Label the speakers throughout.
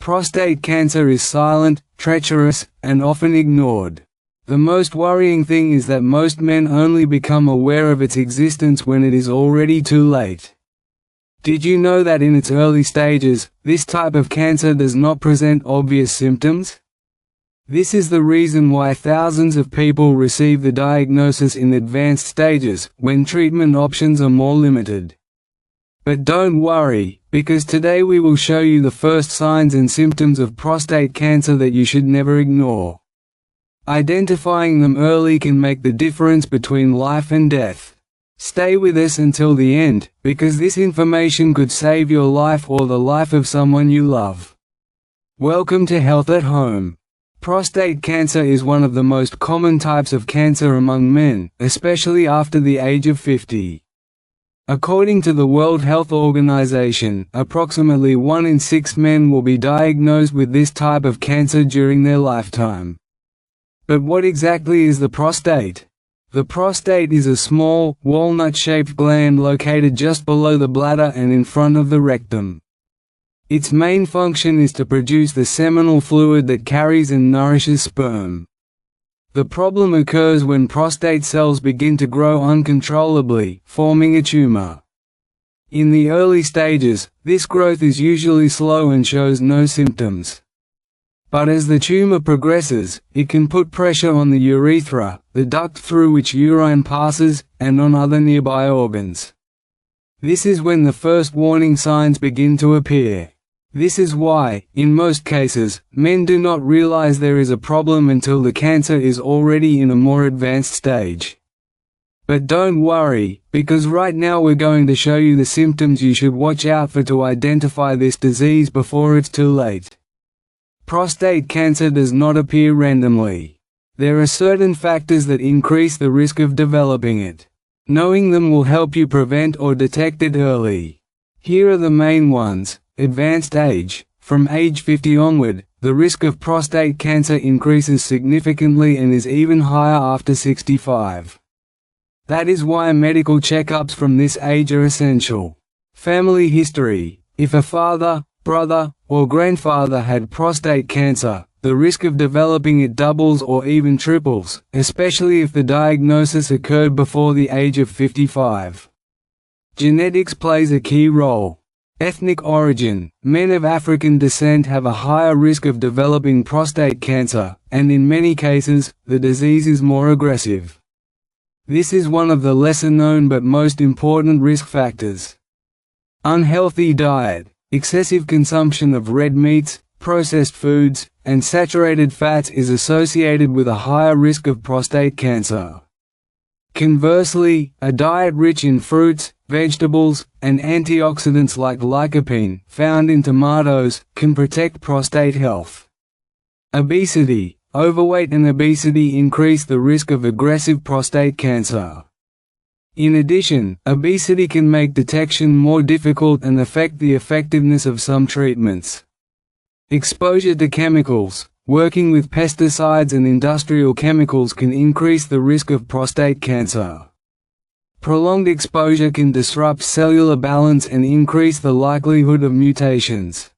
Speaker 1: Prostate cancer is silent, treacherous, and often ignored. The most worrying thing is that most men only become aware of its existence when it is already too late. Did you know that in its early stages, this type of cancer does not present obvious symptoms? This is the reason why thousands of people receive the diagnosis in advanced stages, when treatment options are more limited. But don't worry, because today we will show you the first signs and symptoms of prostate cancer that you should never ignore. Identifying them early can make the difference between life and death. Stay with us until the end, because this information could save your life or the life of someone you love. Welcome to Health at Home. Prostate cancer is one of the most common types of cancer among men, especially after the age of 50. According to the World Health Organization, approximately 1 in 6 men will be diagnosed with this type of cancer during their lifetime. But what exactly is the prostate? The prostate is a small, walnut-shaped gland located just below the bladder and in front of the rectum. Its main function is to produce the seminal fluid that carries and nourishes sperm. The problem occurs when prostate cells begin to grow uncontrollably, forming a tumor. In the early stages, this growth is usually slow and shows no symptoms. But as the tumor progresses, it can put pressure on the urethra, the duct through which urine passes, and on other nearby organs. This is when the first warning signs begin to appear. This is why, in most cases, men do not realize there is a problem until the cancer is already in a more advanced stage. But don't worry, because right now we're going to show you the symptoms you should watch out for to identify this disease before it's too late. Prostate cancer does not appear randomly. There are certain factors that increase the risk of developing it. Knowing them will help you prevent or detect it early. Here are the main ones. Advanced age. From age 50 onward, the risk of prostate cancer increases significantly and is even higher after 65. That is why medical checkups from this age are essential. Family history. If a father, brother, or grandfather had prostate cancer, the risk of developing it doubles or even triples, especially if the diagnosis occurred before the age of 55. Genetics plays a key role. Ethnic origin. Men of African descent have a higher risk of developing prostate cancer, and in many cases, the disease is more aggressive. This is one of the lesser known but most important risk factors. Unhealthy diet. Excessive consumption of red meats, processed foods, and saturated fats is associated with a higher risk of prostate cancer. Conversely, a diet rich in fruits, vegetables, and antioxidants like lycopene, found in tomatoes, can protect prostate health. Obesity. Overweight and obesity increase the risk of aggressive prostate cancer. In addition, obesity can make detection more difficult and affect the effectiveness of some treatments. Exposure to chemicals. Working with pesticides and industrial chemicals can increase the risk of prostate cancer. Prolonged exposure can disrupt cellular balance and increase the likelihood of mutations.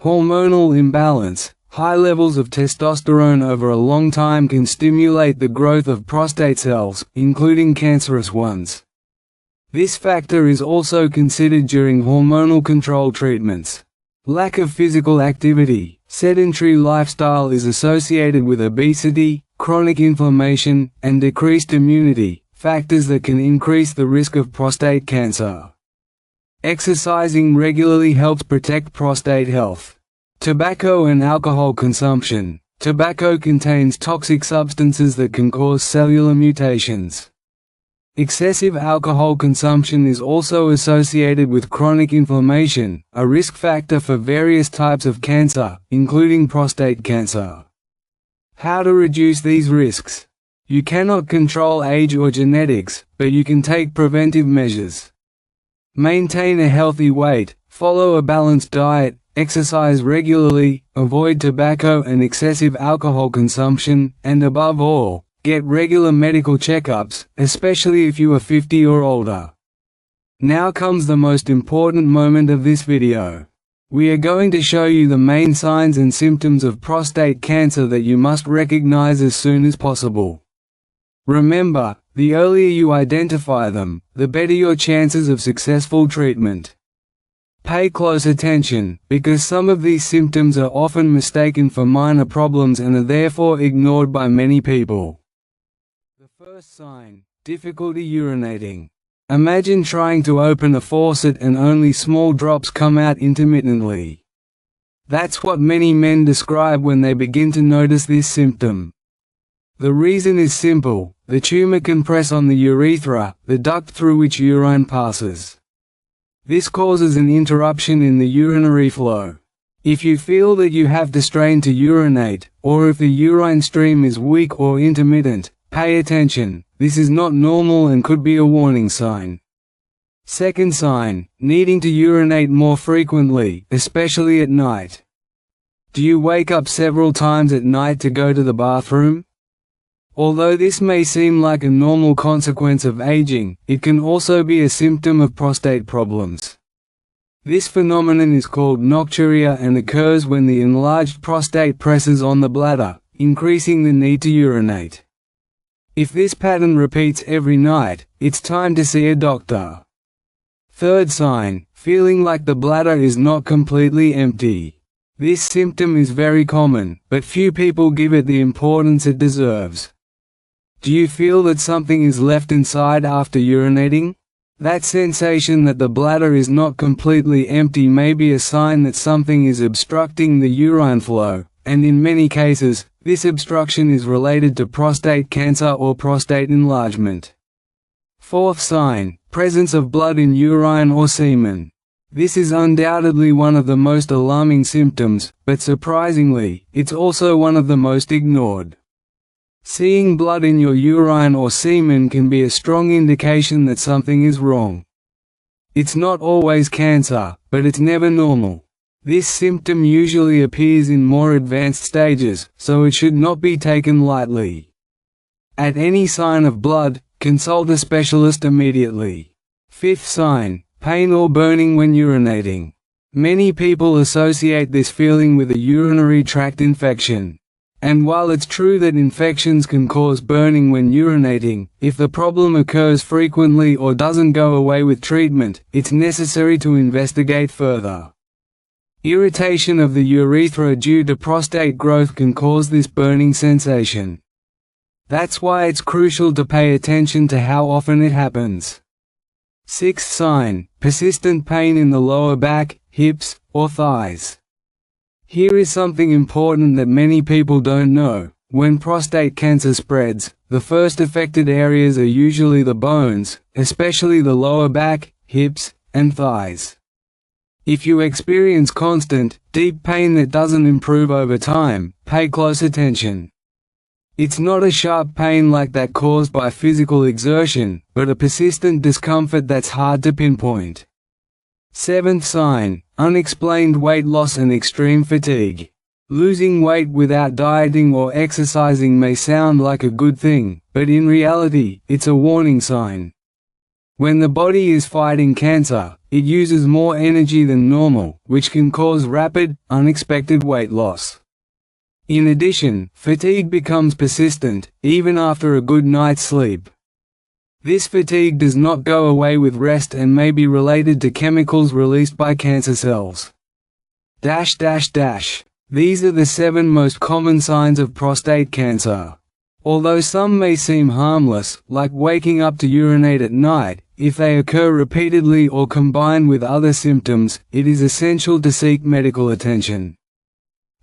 Speaker 1: Hormonal imbalance. High levels of testosterone over a long time can stimulate the growth of prostate cells, including cancerous ones. This factor is also considered during hormonal control treatments. Lack of physical activity. Sedentary lifestyle is associated with obesity, chronic inflammation, and decreased immunity, factors that can increase the risk of prostate cancer. Exercising regularly helps protect prostate health. Tobacco and alcohol consumption. Tobacco contains toxic substances that can cause cellular mutations. Excessive alcohol consumption is also associated with chronic inflammation, a risk factor for various types of cancer, including prostate cancer. How to reduce these risks? You cannot control age or genetics, but you can take preventive measures. Maintain a healthy weight, follow a balanced diet, exercise regularly, avoid tobacco and excessive alcohol consumption, and above all, get regular medical checkups, especially if you are 50 or older. Now comes the most important moment of this video. We are going to show you the main signs and symptoms of prostate cancer that you must recognize as soon as possible. Remember, the earlier you identify them, the better your chances of successful treatment. Pay close attention, because some of these symptoms are often mistaken for minor problems and are therefore ignored by many people. The first sign: difficulty urinating. Imagine trying to open a faucet and only small drops come out intermittently. That's what many men describe when they begin to notice this symptom. The reason is simple: the tumor can press on the urethra, the duct through which urine passes. This causes an interruption in the urinary flow. If you feel that you have to strain to urinate, or if the urine stream is weak or intermittent, pay attention. This is not normal and could be a warning sign. Second sign: needing to urinate more frequently, especially at night. Do you wake up several times at night to go to the bathroom? Although this may seem like a normal consequence of aging, it can also be a symptom of prostate problems. This phenomenon is called nocturia and occurs when the enlarged prostate presses on the bladder, increasing the need to urinate. If this pattern repeats every night, it's time to see a doctor. Third sign: feeling like the bladder is not completely empty. This symptom is very common, but few people give it the importance it deserves. Do you feel that something is left inside after urinating? That sensation that the bladder is not completely empty may be a sign that something is obstructing the urine flow, and in many cases, this obstruction is related to prostate cancer or prostate enlargement. Fourth sign: presence of blood in urine or semen. This is undoubtedly one of the most alarming symptoms, but surprisingly, it's also one of the most ignored. Seeing blood in your urine or semen can be a strong indication that something is wrong. It's not always cancer, but it's never normal. This symptom usually appears in more advanced stages, so it should not be taken lightly. At any sign of blood, consult a specialist immediately. Fifth sign: pain or burning when urinating. Many people associate this feeling with a urinary tract infection. And while it's true that infections can cause burning when urinating, if the problem occurs frequently or doesn't go away with treatment, it's necessary to investigate further. Irritation of the urethra due to prostate growth can cause this burning sensation. That's why it's crucial to pay attention to how often it happens. Sixth sign: persistent pain in the lower back, hips, or thighs. Here is something important that many people don't know. When prostate cancer spreads, the first affected areas are usually the bones, especially the lower back, hips, and thighs. If you experience constant, deep pain that doesn't improve over time, pay close attention. It's not a sharp pain like that caused by physical exertion, but a persistent discomfort that's hard to pinpoint. Seventh sign: unexplained weight loss and extreme fatigue. Losing weight without dieting or exercising may sound like a good thing, but in reality, it's a warning sign. When the body is fighting cancer, it uses more energy than normal, which can cause rapid, unexpected weight loss. In addition, fatigue becomes persistent, even after a good night's sleep. This fatigue does not go away with rest and may be related to chemicals released by cancer cells. These are the 7 most common signs of prostate cancer. Although some may seem harmless, like waking up to urinate at night, if they occur repeatedly or combine with other symptoms, it is essential to seek medical attention.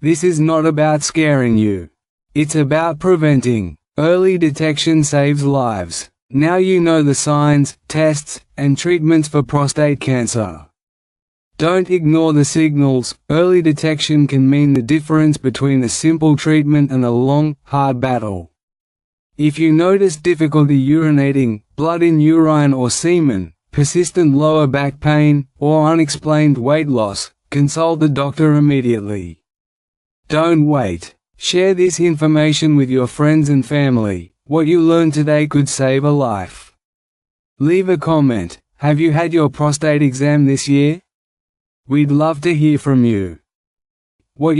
Speaker 1: This is not about scaring you. It's about preventing. Early detection saves lives. Now you know the signs, tests, and treatments for prostate cancer. Don't ignore the signals. Early detection can mean the difference between a simple treatment and a long, hard battle. If you notice difficulty urinating, blood in urine or semen, persistent lower back pain, or unexplained weight loss, consult the doctor immediately. Don't wait. Share this information with your friends and family. What you learned today could save a life. Leave a comment. Have you had your prostate exam this year? We'd love to hear from you.